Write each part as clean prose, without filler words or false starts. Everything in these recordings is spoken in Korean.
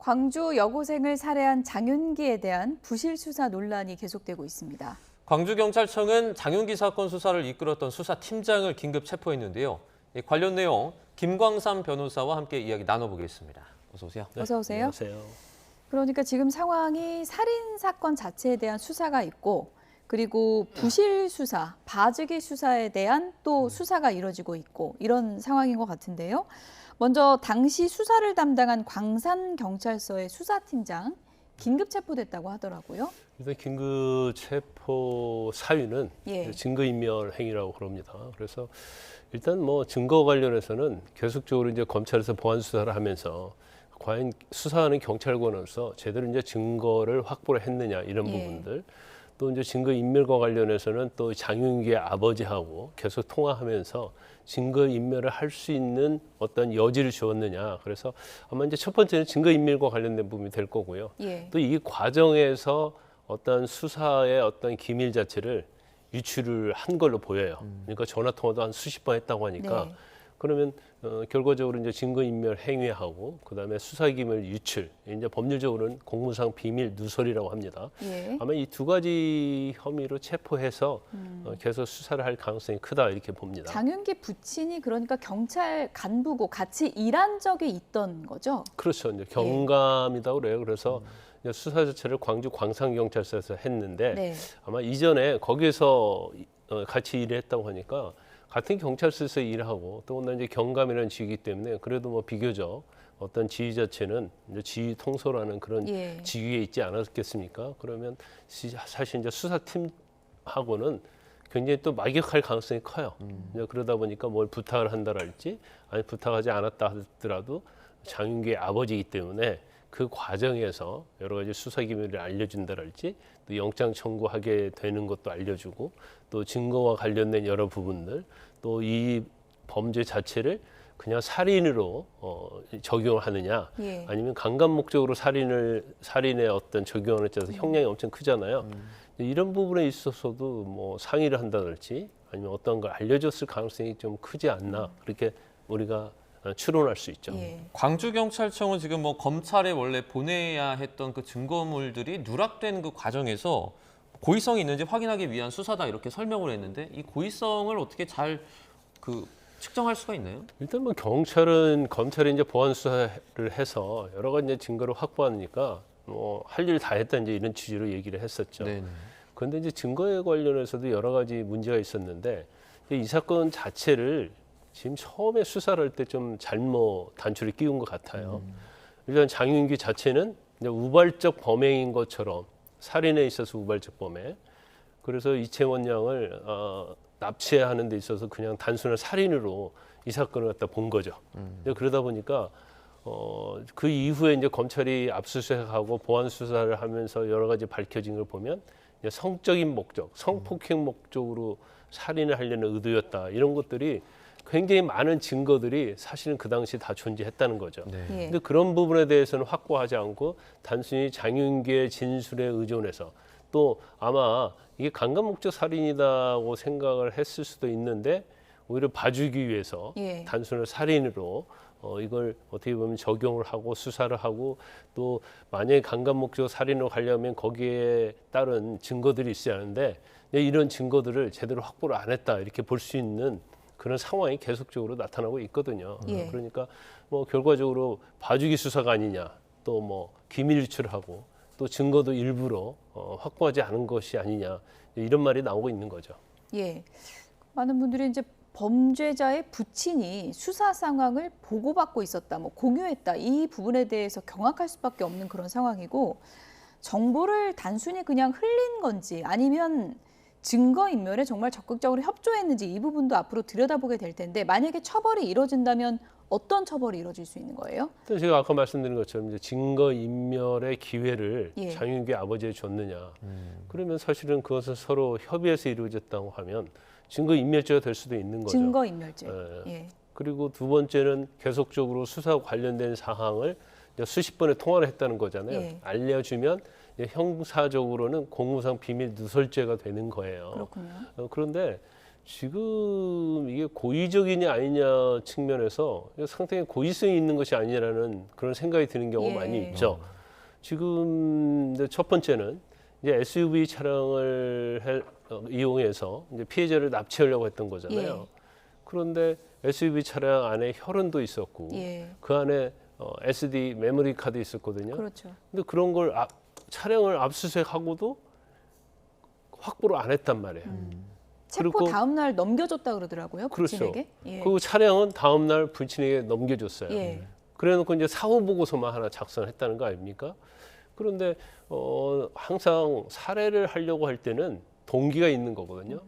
광주 여고생을 살해한 장윤기에 대한 부실 수사 논란이 계속되고 있습니다. 광주경찰청은 장윤기 사건 수사를 이끌었던 수사팀장을 긴급 체포했는데요. 관련 내용 김광삼 변호사와 함께 이야기 나눠보겠습니다. 어서 오세요. 네, 어서 오세요. 안녕하세요. 그러니까 지금 상황이 살인 사건 자체에 대한 수사가 있고 그리고 부실 수사, 봐주기 수사에 대한 또 수사가 이뤄지고 있고 이런 상황인 것 같은데요. 먼저 당시 수사를 담당한 광산경찰서의 수사팀장 긴급 체포됐다고 하더라고요. 일단 긴급 체포 사유는 예. 증거인멸 행위라고 그럽니다. 그래서 일단 뭐 증거 관련해서는 계속적으로 이제 검찰에서 보안 수사를 하면서 과연 수사하는 경찰관으로서 제대로 이제 증거를 확보를 했느냐 이런 예. 부분들. 또 이제 증거 인멸과 관련해서는 또 장윤기의 아버지하고 계속 통화하면서 증거 인멸을 할 수 있는 어떤 여지를 주었느냐. 그래서 아마 이제 첫 번째는 증거 인멸과 관련된 부분이 될 거고요. 예. 또 이 과정에서 어떤 수사의 어떤 기밀 자체를 유출을 한 걸로 보여요. 그러니까 전화 통화도 한 수십 번 했다고 하니까 네. 그러면 결과적으로 이제 증거인멸 행위하고 그다음에 수사기밀 유출, 이제 법률적으로는 공무상 비밀 누설이라고 합니다. 예. 아마 이 두 가지 혐의로 체포해서 계속 수사를 할 가능성이 크다 이렇게 봅니다. 장윤기 부친이 그러니까 경찰 간부고 같이 일한 적이 있던 거죠? 그렇죠. 이제 경감이라고 그래요. 그래서 이제 수사 자체를 광주 광산경찰서에서 했는데 네. 아마 이전에 거기에서 같이 일했다고 하니까 같은 경찰서에서 일하고 또 이제 경감이라는 직이기 때문에 그래도 뭐 비교적 어떤 지위 자체는 이제 지휘 통솔하는 그런 예. 직위에 있지 않았겠습니까? 그러면 사실 이제 수사팀하고는 굉장히 또 막역할 가능성이 커요. 이제 그러다 보니까 뭘 부탁을 한다랄지 아니 부탁하지 않았다 하더라도 장윤기의 아버지이기 때문에 그 과정에서 여러 가지 수사 기밀을 알려준다랄지 또 영장 청구하게 되는 것도 알려주고 또 증거와 관련된 여러 부분들 또 이 범죄 자체를 그냥 살인으로 적용을 하느냐 예. 아니면 강간 목적으로 살인의 어떤 적용을 해서 형량이 엄청 크잖아요. 이런 부분에 있어서도 뭐 상의를 한다든지 아니면 어떤 걸 알려줬을 가능성이 좀 크지 않나 그렇게 우리가 추론할 수 있죠. 예. 광주경찰청은 지금 뭐 검찰에 원래 보내야 했던 그 증거물들이 누락된 그 과정에서 고의성이 있는지 확인하기 위한 수사다 이렇게 설명을 했는데 이 고의성을 어떻게 잘 측정할 수가 있나요? 일단 뭐 경찰은 검찰이 이제 보안 수사를 해서 여러 가지 이제 증거를 확보하니까 뭐 할 일 다 했다 이제 이런 취지로 얘기를 했었죠. 네네. 그런데 이제 증거에 관련해서도 여러 가지 문제가 있었는데 이 사건 자체를 지금 처음에 수사를 할 때 좀 잘못 단추를 끼운 것 같아요. 일단 장윤기 자체는 이제 우발적 범행인 것처럼 살인에 있어서 우발적 범행. 그래서 이채원 양을 납치하는 데 있어서 그냥 단순한 살인으로 이 사건을 갖다 본 거죠. 그러다 보니까 그 이후에 이제 검찰이 압수수색하고 보안 수사를 하면서 여러 가지 밝혀진 걸 보면 이제 성적인 목적, 성폭행 목적으로 살인을 하려는 의도였다. 이런 것들이 굉장히 많은 증거들이 사실은 그 당시 다 존재했다는 거죠. 네. 예. 근데 그런 부분에 대해서는 확보하지 않고 단순히 장윤기의 진술에 의존해서 또 아마 이게 강간 목적 살인이다고 생각을 했을 수도 있는데 오히려 봐주기 위해서 예. 단순한 살인으로 이걸 어떻게 보면 적용을 하고 수사를 하고 또 만약에 강간 목적 살인으로 가려면 거기에 따른 증거들이 있어야 하는데 이런 증거들을 제대로 확보를 안 했다 이렇게 볼 수 있는 그런 상황이 계속적으로 나타나고 있거든요. 예. 그러니까 뭐 결과적으로 봐주기 수사가 아니냐 또 뭐 기밀 유출하고 또 증거도 일부러 확보하지 않은 것이 아니냐 이런 말이 나오고 있는 거죠. 예. 많은 분들이 이제 범죄자의 부친이 수사 상황을 보고받고 있었다, 뭐 공유했다 이 부분에 대해서 경악할 수밖에 없는 그런 상황이고 정보를 단순히 그냥 흘린 건지 아니면 증거인멸에 정말 적극적으로 협조했는지 이 부분도 앞으로 들여다보게 될 텐데 만약에 처벌이 이뤄진다면 어떤 처벌이 이루어질 수 있는 거예요? 제가 아까 말씀드린 것처럼 이제 증거인멸의 기회를 예. 장윤기 아버지에 줬느냐. 그러면 사실은 그것은 서로 협의해서 이루어졌다고 하면 증거인멸죄가 될 수도 있는 거죠. 증거인멸죄. 예. 예. 그리고 두 번째는 계속적으로 수사 관련된 사항을 이제 수십 번의 통화를 했다는 거잖아요. 예. 알려주면 이제 형사적으로는 공무상 비밀 누설죄가 되는 거예요. 그렇군요. 그런데 지금 이게 고의적이냐 아니냐 측면에서 상당히 고의성이 있는 것이 아니라는 그런 생각이 드는 경우가 예. 많이 있죠. 지금 이제 첫 번째는 이제 SUV 차량을 이용해서 이제 피해자를 납치하려고 했던 거잖아요. 예. 그런데 SUV 차량 안에 혈흔도 있었고 예. 그 안에 SD 메모리 카드 있었거든요. 그렇죠. 근데 그런 걸 차량을 압수수색하고도 확보를 안 했단 말이에요. 체포 그리고- 다음 날 넘겨줬다 그러더라고요. 그렇죠. 부친에게. 예. 그리고 차량은 다음 날 불친에게 넘겨줬어요. 예. 그래놓고 이제 사후 보고서만 하나 작성했다는 거 아닙니까? 그런데 항상 살해를 하려고 할 때는 동기가 있는 거거든요.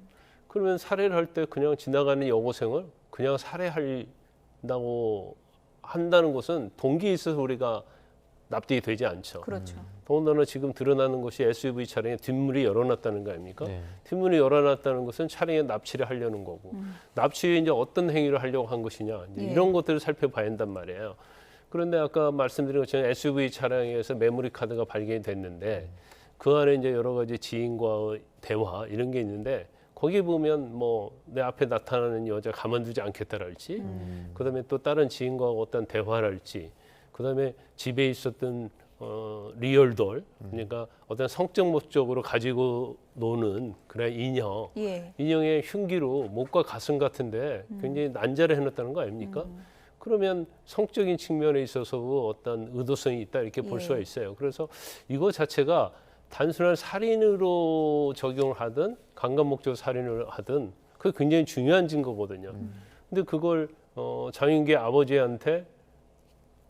그러면 살해를 할 때 그냥 지나가는 여고생을 그냥 살해한다고 한다는 것은 동기에 있어서 우리가 납득이 되지 않죠. 그렇죠. 더군다나 지금 드러나는 것이 SUV 차량에 뒷문이 열어놨다는 거 아닙니까? 네. 뒷문이 열어놨다는 것은 차량에 납치를 하려는 거고 납치에 이제 어떤 행위를 하려고 한 것이냐 이제 예. 이런 것들을 살펴봐야 한단 말이에요. 그런데 아까 말씀드린 것처럼 SUV 차량에서 메모리 카드가 발견이 됐는데 그 안에 이제 여러 가지 지인과의 대화 이런 게 있는데 거기 보면 뭐 내 앞에 나타나는 여자 가만두지 않겠다랄지 그다음에 또 다른 지인과 어떤 대화랄지 그다음에 집에 있었던 리얼돌 그러니까 어떤 성적 목적으로 가지고 노는 그런 인형 예. 인형의 흉기로 목과 가슴 같은데 굉장히 난자를 해놨다는 거 아닙니까? 그러면 성적인 측면에 있어서 어떤 의도성이 있다 이렇게 볼 예. 수가 있어요. 그래서 이거 자체가 단순한 살인으로 적용을 하든 강간 목적 살인을 하든 그게 굉장히 중요한 증거거든요. 근데 그걸 장윤기 아버지한테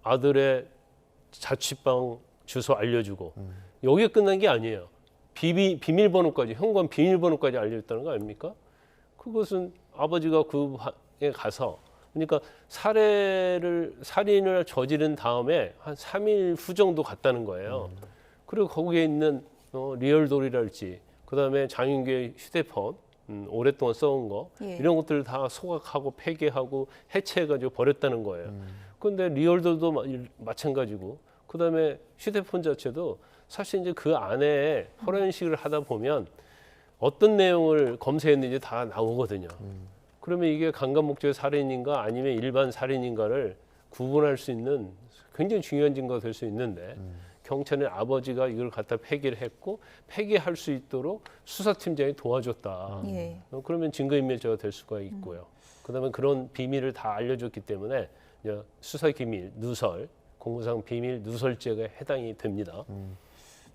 아들의 자취방 주소 알려주고 여기에 끝난 게 아니에요. 비밀번호까지 현관 비밀번호까지 알려줬다는 거 아닙니까? 그것은 아버지가 그 방에 가서 그러니까 살인을 저지른 다음에 한 3일 후 정도 갔다는 거예요. 그리고 거기에 있는 리얼돌이랄지 그다음에 장윤기의 휴대폰 오랫동안 써온 거 예. 이런 것들을 다 소각하고 폐기하고 해체해가지고 버렸다는 거예요. 그런데 리얼돌도 마찬가지고 그다음에 휴대폰 자체도 사실 이제 그 안에 포렌식을 하다 보면 어떤 내용을 검색했는지 다 나오거든요. 그러면 이게 강간 목적의 살인인가 아니면 일반 살인인가를 구분할 수 있는 굉장히 중요한 증거가 될 수 있는데 경찰의 아버지가 이걸 갖다 폐기를 했고 폐기할 수 있도록 수사팀장이 도와줬다. 예. 그러면 증거인멸죄가 될 수가 있고요. 그다음에 그런 비밀을 다 알려줬기 때문에 이제 수사기밀, 누설, 공무상 비밀 누설죄가 해당이 됩니다.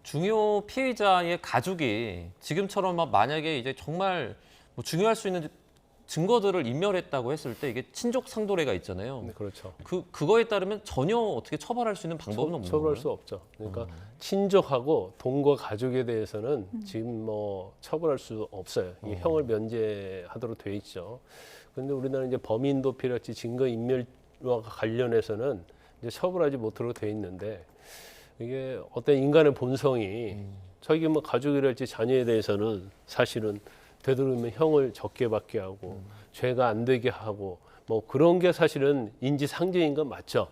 중요 피해자의 가족이 지금처럼 만약에 이제 정말 뭐 중요할 수 있는 증거들을 인멸했다고 했을 때 이게 친족 상도례가 있잖아요. 네, 그렇죠. 그거에 따르면 전혀 어떻게 처벌할 수 있는 방법은 없는 처벌할 건가요? 수 없죠. 그러니까 친족하고 동거 가족에 대해서는 지금 뭐 처벌할 수 없어요. 이 형을 면제하도록 돼 있죠. 그런데 우리나라 이제 범인 도피랄지 증거 인멸과 관련해서는 이제 처벌하지 못하도록 돼 있는데 이게 어떤 인간의 본성이 자기 뭐 가족이랄지 자녀에 대해서는 사실은 되도록이면 형을 적게 받게 하고 죄가 안 되게 하고 뭐 그런 게 사실은 인지상정인 건 맞죠.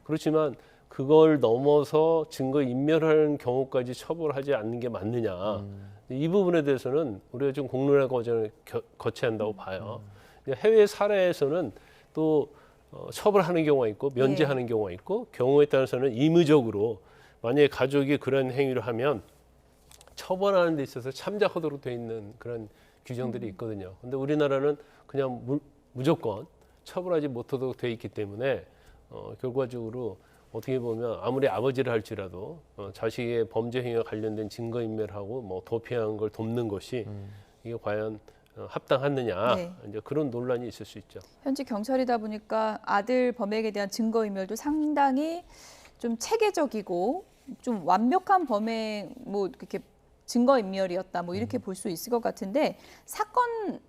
그렇지만 그걸 넘어서 증거 인멸하는 경우까지 처벌하지 않는 게 맞느냐. 이 부분에 대해서는 우리가 좀 공론화 과정을 거쳐야 한다고 봐요. 해외 사례에서는 또 처벌하는 경우가 있고 면제하는 경우가 있고 경우에 따라서는 의무적으로 만약에 가족이 그런 행위를 하면 처벌하는 데 있어서 참작하도록 돼 있는 그런 규정들이 있거든요. 근데 우리나라는 그냥 무조건 처벌하지 못하도록 돼 있기 때문에 결과적으로 어떻게 보면 아무리 아버지를 할지라도 자식의 범죄 행위와 관련된 증거인멸하고 뭐 도피한 걸 돕는 것이 이게 과연 합당하느냐 네. 이제 그런 논란이 있을 수 있죠. 현직 경찰이다 보니까 아들 범행에 대한 증거인멸도 상당히 좀 체계적이고 좀 완벽한 범행 뭐 이렇게 증거인멸이었다 뭐 이렇게 볼 수 있을 것 같은데 사건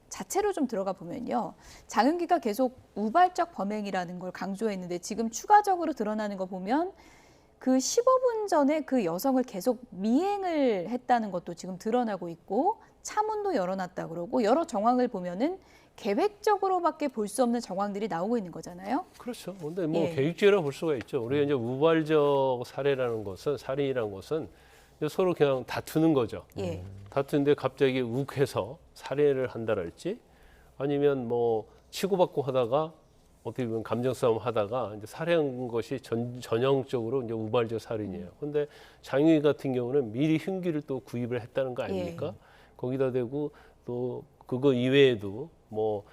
자체로 좀 들어가 보면요. 장윤기가 계속 우발적 범행이라는 걸 강조했는데 지금 추가적으로 드러나는 거 보면 그 15분 전에 그 여성을 계속 미행을 했다는 것도 지금 드러나고 있고 차문도 열어놨다 그러고 여러 정황을 보면은 계획적으로밖에 볼 수 없는 정황들이 나오고 있는 거잖아요. 그렇죠. 근데 뭐 예. 계획적이라고 볼 수가 있죠. 우리가 이제 우발적 살해라는 것은 살인이라는 것은 서로 그냥 다투는 거죠. 예. 다투는데 갑자기 욱해서 살해를 한다랄지 아니면 뭐 치고받고 하다가 어떻게 보면 감정 싸움 하다가 이제 살해한 것이 전형적으로 이제 우발적 살인이에요. 근데 장유희 같은 경우는 미리 흉기를 또 구입을 했다는 거 아닙니까? 예. 거기다 대고 또 그거 이외에도 뭐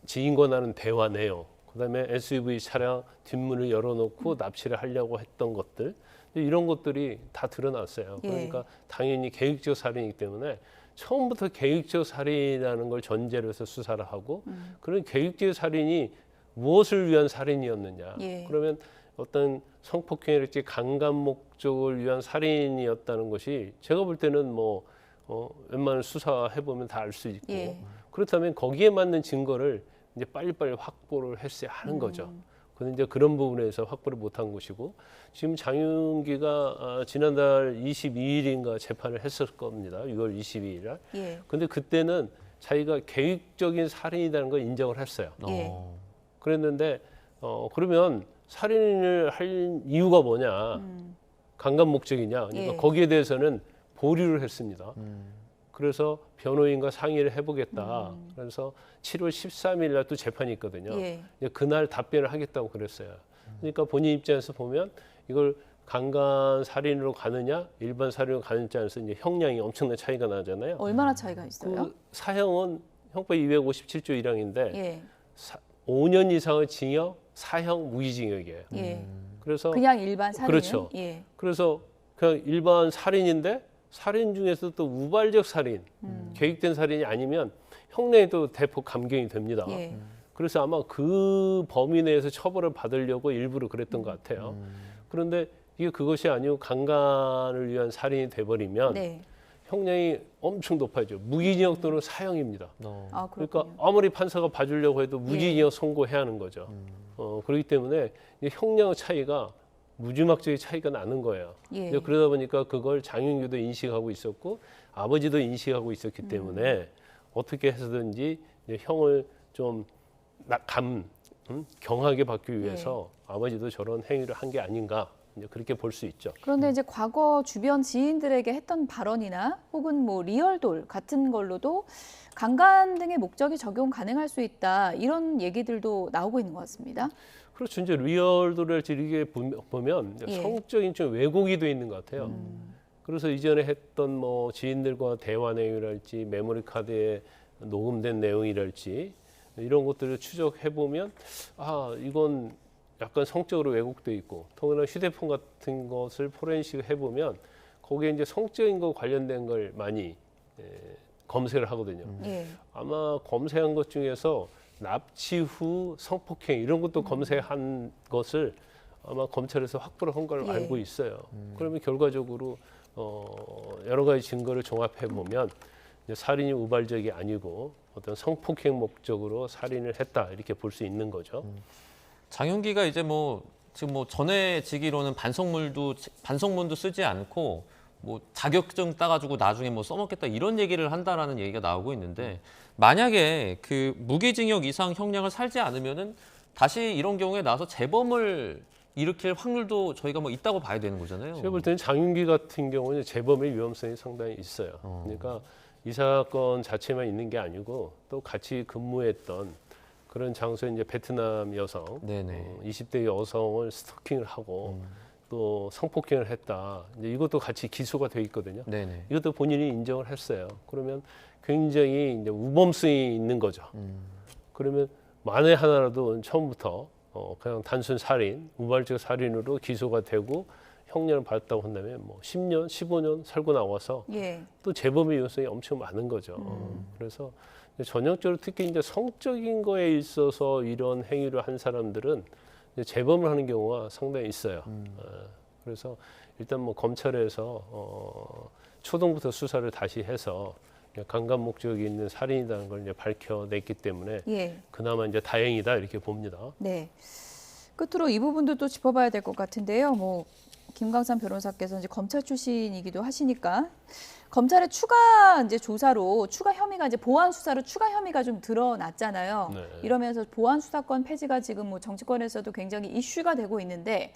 지인과 나눈 대화 내용, 그다음에 SUV 차량 뒷문을 열어놓고 납치를 하려고 했던 것들, 이런 것들이 다 드러났어요. 예. 그러니까 당연히 계획적 살인이기 때문에 처음부터 계획적 살인이라는 걸 전제로 해서 수사를 하고 그런 계획적 살인이 무엇을 위한 살인이었느냐. 예. 그러면 어떤 성폭행이랄지 강간 목적을 위한 살인이었다는 것이 제가 볼 때는 뭐 웬만한 수사해 보면 다 알 수 있고 예. 그렇다면 거기에 맞는 증거를 이제 빨리빨리 확보를 했어야 하는 거죠. 근데 이제 그런 부분에서 확보를 못한 것이고 지금 장윤기가 지난달 22일인가 재판을 했을 겁니다. 6월 22일 날. 예. 근데 그때는 자기가 계획적인 살인이라는 걸 인정을 했어요. 예. 그랬는데 그러면 살인을 할 이유가 뭐냐? 강간 목적이냐? 그러니까 예. 거기에 대해서는 보류를 했습니다. 그래서 변호인과 상의를 해보겠다. 그래서 7월 13일 날 또 재판이 있거든요. 예. 이제 그날 답변을 하겠다고 그랬어요. 그러니까 본인 입장에서 보면 이걸 강간 살인으로 가느냐, 일반 살인으로 가느냐에 따라서 이제 형량이 엄청난 차이가 나잖아요. 얼마나 차이가 있어요? 그 사형은 형법 257조 1항인데 예. 5년 이상의 징역, 사형, 무기징역이에요. 예. 그래서 그냥 일반 살인은 그렇죠. 예. 그래서 그냥 일반 살인인데 살인 중에서 또 우발적 살인, 계획된 살인이 아니면 형량이 또 대폭 감경이 됩니다. 예. 그래서 아마 그 범위 내에서 처벌을 받으려고 일부러 그랬던 것 같아요. 그런데 이게 그것이 아니고 강간을 위한 살인이 돼버리면 네. 형량이 엄청 높아져. 무기징역 또는 사형입니다. 아, 그러니까 그렇군요. 아무리 판사가 봐주려고 해도 무기징역 선고해야 하는 거죠. 그렇기 때문에 이제 형량 차이가 무지막지하게 차이가 나는 거예요. 예. 이제 그러다 보니까 그걸 장윤규도 인식하고 있었고 아버지도 인식하고 있었기 때문에 어떻게 해서든지 이제 형을 좀 경하게 받기 위해서 아버지도 저런 행위를 한 게 아닌가 이제 그렇게 볼 수 있죠. 그런데 이제 과거 주변 지인들에게 했던 발언이나 혹은 뭐 리얼돌 같은 걸로도 강간 등의 목적이 적용 가능할 수 있다 이런 얘기들도 나오고 있는 것 같습니다. 그렇죠. 이제 리얼도를 이렇게 보면 예. 성적인 좀 왜곡이 돼 있는 것 같아요. 그래서 이전에 했던 뭐 지인들과 대화 내용이랄지 메모리 카드에 녹음된 내용이랄지 이런 것들을 추적해 보면 아 이건 약간 성적으로 왜곡돼 있고 더구나 휴대폰 같은 것을 포렌식 해보면 거기에 이제 성적인 거 관련된 걸 많이 검색을 하거든요. 예. 아마 검색한 것 중에서 납치 후 성폭행 이런 것도 검색한 것을 아마 검찰에서 확보를 한 걸 예. 알고 있어요. 그러면 결과적으로 여러 가지 증거를 종합해 보면 살인이 우발적이 아니고 어떤 성폭행 목적으로 살인을 했다 이렇게 볼 수 있는 거죠. 장윤기가 이제 뭐 지금 뭐 전해지기로는 반성문도 쓰지 않고 뭐 자격증 따가지고 나중에 뭐 써먹겠다 이런 얘기를 한다라는 얘기가 나오고 있는데 만약에 그 무기징역 이상 형량을 살지 않으면은 다시 이런 경우에 나와서 재범을 일으킬 확률도 저희가 뭐 있다고 봐야 되는 거잖아요. 제가 볼 때는 장윤기 같은 경우는 재범의 위험성이 상당히 있어요. 그러니까 이 사건 자체만 있는 게 아니고 또 같이 근무했던 그런 장소에 이제 베트남 여성, 네네. 20대 여성을 스토킹을 하고 또 성폭행을 했다. 이제 이것도 같이 기소가 돼 있거든요. 네네. 이것도 본인이 인정을 했어요. 그러면 굉장히 이제 우범성이 있는 거죠. 그러면 만에 하나라도 처음부터 그냥 단순 살인, 우발적 살인으로 기소가 되고 형량을 받았다고 한다면 뭐 10년, 15년 살고 나와서 예. 또 재범의 위험성이 엄청 많은 거죠. 그래서 전형적으로 특히 이제 성적인 거에 있어서 이런 행위를 한 사람들은 이제 재범을 하는 경우가 상당히 있어요. 그래서 일단 뭐 검찰에서 초동부터 수사를 다시 해서 강간 목적이 있는 살인이라는 걸 이제 밝혀냈기 때문에 예. 그나마 이제 다행이다 이렇게 봅니다. 네. 끝으로 이 부분도 또 짚어봐야 될 것 같은데요. 뭐 김광삼 변호사께서 이제 검찰 출신이기도 하시니까 검찰의 추가 이제 조사로 추가 혐의가 이제 보완 수사로 추가 혐의가 좀 드러났잖아요. 네. 이러면서 보완 수사권 폐지가 지금 뭐 정치권에서도 굉장히 이슈가 되고 있는데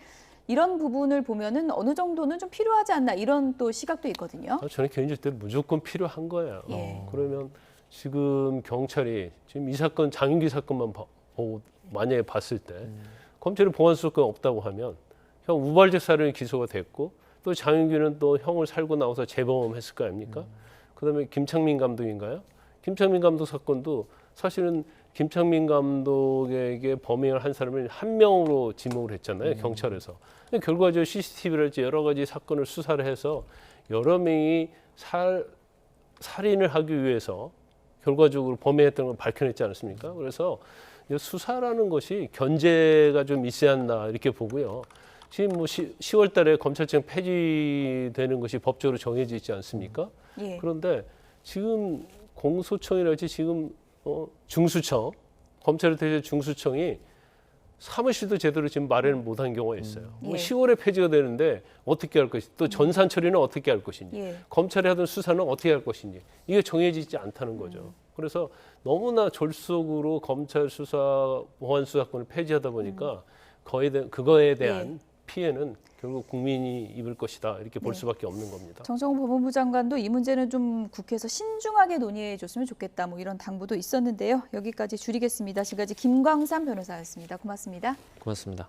이런 부분을 보면은 어느 정도는 좀 필요하지 않나 이런 또 시각도 있거든요. 저는 개인적으로 무조건 필요한 거예요. 예. 그러면 지금 경찰이 지금 이 사건 장윤기 사건만 보고 만약에 봤을 때 검찰이 보안 수사권 없다고 하면 형 우발적 살인이 기소가 됐고 또 장윤기는 또 형을 살고 나와서 재범했을 거 아닙니까? 그다음에 김창민 감독인가요? 김창민 감독 사건도 사실은 김창민 감독에게 범행을 한 사람을 한 명으로 지목을 했잖아요, 경찰에서. 결과적으로 CCTV랄지 여러 가지 사건을 수사를 해서 여러 명이 살인을 하기 위해서 결과적으로 범행했던 걸 밝혀냈지 않습니까? 그래서 수사라는 것이 견제가 좀 있어야 한다 이렇게 보고요. 지금 뭐 10월 달에 검찰청 폐지되는 것이 법적으로 정해져 있지 않습니까? 예. 그런데 지금 공소청이랄지 지금 중수청, 검찰을 대신 중수청이 사무실도 제대로 지금 마련을 못한 경우가 있어요. 뭐 예. 10월에 폐지가 되는데 어떻게 할 것인지, 또 전산 처리는 어떻게 할 것인지, 예. 검찰이 하던 수사는 어떻게 할 것인지 이게 정해지지 않다는 거죠. 그래서 너무나 졸속으로 검찰 수사, 보안 수사권을 폐지하다 보니까 그거에 대한 피해는 결국 국민이 입을 것이다 이렇게 볼 수밖에 없는 겁니다. 정성훈 법무부 장관도 이 문제는 좀 국회에서 신중하게 논의해 줬으면 좋겠다 뭐 이런 당부도 있었는데요. 여기까지 줄이겠습니다. 지금까지 김광삼 변호사였습니다. 고맙습니다. 고맙습니다.